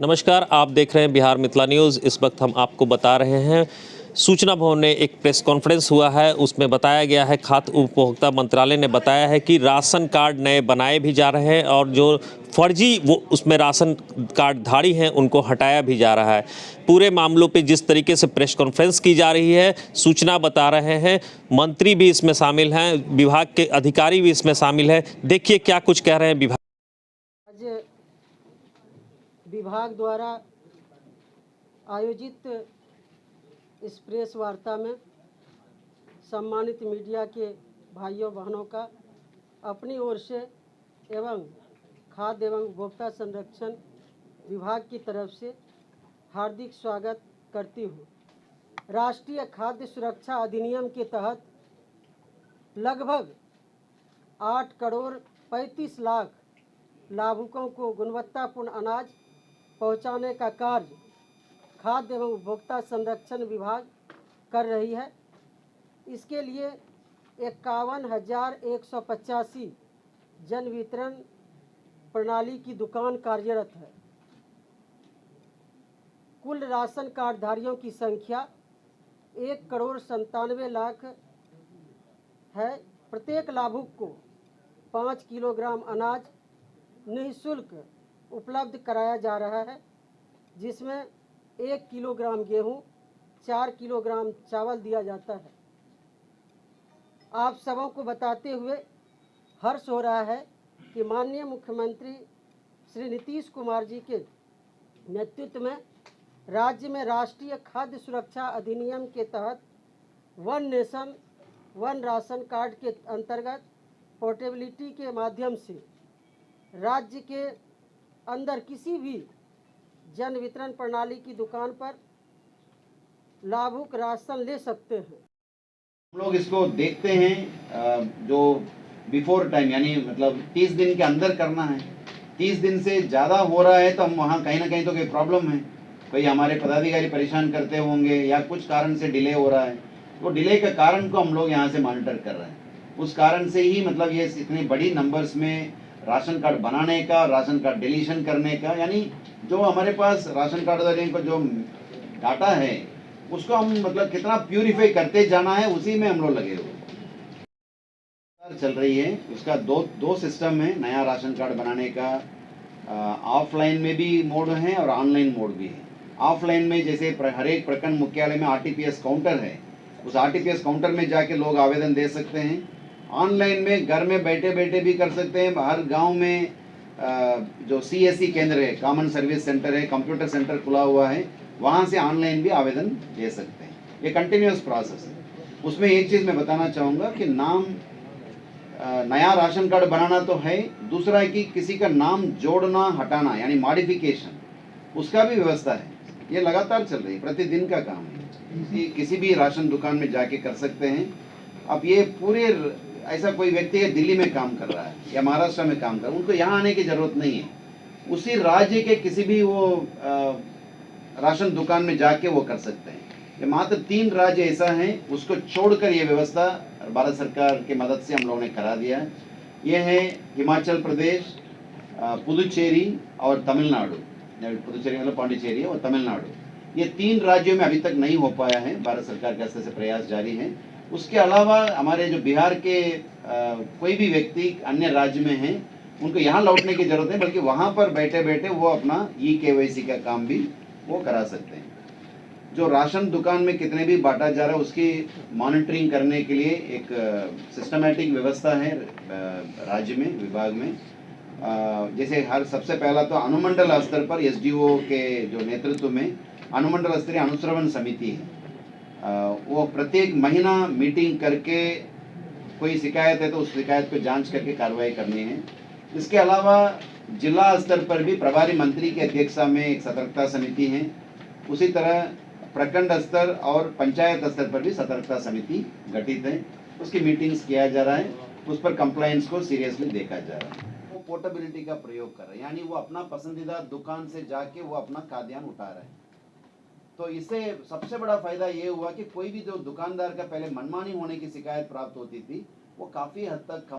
नमस्कार, आप देख रहे हैं बिहार मिथिला न्यूज़। इस वक्त हम आपको बता रहे हैं सूचना भवन में एक प्रेस कॉन्फ्रेंस हुआ है। उसमें बताया गया है, खाद्य उपभोक्ता मंत्रालय ने बताया है कि राशन कार्ड नए बनाए भी जा रहे हैं और जो फर्जी वो उसमें राशन कार्डधारी हैं उनको हटाया भी जा रहा है। पूरे मामलों पे जिस तरीके से प्रेस कॉन्फ्रेंस की जा रही है, सूचना बता रहे हैं, मंत्री भी इसमें शामिल हैं, विभाग के अधिकारी भी इसमें शामिल है। देखिए क्या कुछ कह रहे हैं विभाग। विभाग द्वारा आयोजित इस प्रेस वार्ता में सम्मानित मीडिया के भाइयों बहनों का अपनी ओर से एवं खाद्य एवं उपभोक्ता संरक्षण विभाग की तरफ से हार्दिक स्वागत करती हूँ। राष्ट्रीय खाद्य सुरक्षा अधिनियम के तहत लगभग 8 करोड़ 35 लाख लाभुकों को गुणवत्तापूर्ण अनाज पहुंचाने का कार्य खाद्य एवं उपभोक्ता संरक्षण विभाग कर रही है। इसके लिए 51,185 जन वितरण प्रणाली की दुकान कार्यरत है। कुल राशन कार्डधारियों की संख्या 1 करोड़ 97 लाख है। प्रत्येक लाभुक को 5 किलोग्राम अनाज निःशुल्क उपलब्ध कराया जा रहा है, जिसमें 1 किलोग्राम गेहूं, 4 किलोग्राम चावल दिया जाता है। आप सबों को बताते हुए हर्ष हो रहा है कि माननीय मुख्यमंत्री श्री नीतीश कुमार जी के नेतृत्व में राज्य में राष्ट्रीय खाद्य सुरक्षा अधिनियम के तहत one nation one ration card के अंतर्गत पोर्टेबिलिटी के माध्यम से राज्य के अंदर किसी भी जन वितरण प्रणाली की दुकान पर लाभुक राशन ले सकते हैं। हम लोग इसको देखते हैं जो बिफोर टाइम यानी मतलब 30 दिन के अंदर करना है। 30 दिन से ज़्यादा हो रहा है तो हम वहाँ कहीं ना कहीं तो कोई प्रॉब्लम है, कोई हमारे पदाधिकारी परेशान करते होंगे या कुछ कारण से डिले हो रहा है। तो डिले के कारण को हम लोग यहाँ से मॉनिटर कर रहे हैं। उस कारण से ही मतलब ये इतनी बड़ी नंबर्स में राशन कार्ड बनाने का, राशन कार्ड डिलीशन करने का, यानी जो हमारे पास राशन कार्डधारियों का जो डाटा है उसको हम मतलब कितना प्यूरिफाई करते जाना है, उसी में हम लोग लगे हुए चल रही है। उसका दो सिस्टम है नया राशन कार्ड बनाने का। ऑफलाइन में भी मोड है और ऑनलाइन मोड भी है। ऑफलाइन में जैसे हर एक प्रखंड मुख्यालय में आरटीपीएस काउंटर है, उस आरटीपीएस काउंटर में जाके लोग आवेदन दे सकते हैं। ऑनलाइन में घर में बैठे बैठे भी कर सकते हैं। हर गांव में जो सीएससी केंद्र है, कॉमन सर्विस सेंटर है, कंप्यूटर सेंटर खुला हुआ है, वहाँ से ऑनलाइन भी आवेदन दे सकते हैं। ये कंटिन्यूस प्रोसेस है। उसमें एक चीज़ मैं बताना चाहूँगा कि नाम नया राशन कार्ड बनाना तो है, दूसरा है कि किसी का नाम जोड़ना हटाना यानी मॉडिफिकेशन, उसका भी व्यवस्था है। ये लगातार चल रही है, प्रतिदिन का काम है। किसी भी राशन दुकान में जाके कर सकते हैं। अब ये पूरे ऐसा कोई व्यक्ति है दिल्ली में काम कर रहा है या महाराष्ट्र में काम कर रहा है, उनको यहाँ आने की जरूरत नहीं है। उसी राज्य के किसी भी वो राशन दुकान में जाके वो कर सकते हैं। ये मात्र 3 राज्य ऐसा है, उसको छोड़कर ये व्यवस्था भारत सरकार की मदद से हम लोगों ने करा दिया है। ये है हिमाचल प्रदेश, पुदुचेरी और तमिलनाडु। पुदुचेरी मतलब पांडिचेरी और तमिलनाडु। ये 3 राज्यों में अभी तक नहीं हो पाया है। भारत सरकार के स्तर से प्रयास जारी है। उसके अलावा हमारे जो बिहार के कोई भी व्यक्ति अन्य राज्य में हैं, उनको यहाँ लौटने की जरूरत नहीं, बल्कि वहाँ पर बैठे बैठे वो अपना KYC का काम भी वो करा सकते हैं। जो राशन दुकान में कितने भी बांटा जा रहा है उसकी मॉनिटरिंग करने के लिए एक सिस्टमैटिक व्यवस्था है राज्य में, विभाग में। जैसे सबसे पहला तो अनुमंडल स्तर पर SDO के जो नेतृत्व में अनुमंडल स्तरीय अनुश्रवण समिति है। वो प्रत्येक महीना मीटिंग करके कोई शिकायत है तो उस शिकायत को जांच करके कार्रवाई करनी है। इसके अलावा जिला स्तर पर भी प्रभारी मंत्री की अध्यक्षता में एक सतर्कता समिति है। उसी तरह प्रखंड स्तर और पंचायत स्तर पर भी सतर्कता समिति गठित है। उसकी मीटिंग्स किया जा रहा है, उस पर कंप्लायंस को सीरियसली देखा जा रहा है। वो पोर्टेबिलिटी का प्रयोग कर रहे हैं, यानी वो अपना पसंदीदा दुकान से जाके वो अपना खाद्यान्न उठा रहे हैं। तो इससे सबसे बड़ा फायदा ये हुआ कि कोई भी जो दुकानदार का पहले मनमानी होने की शिकायत प्राप्त होती थी, वो काफ़ी हद तक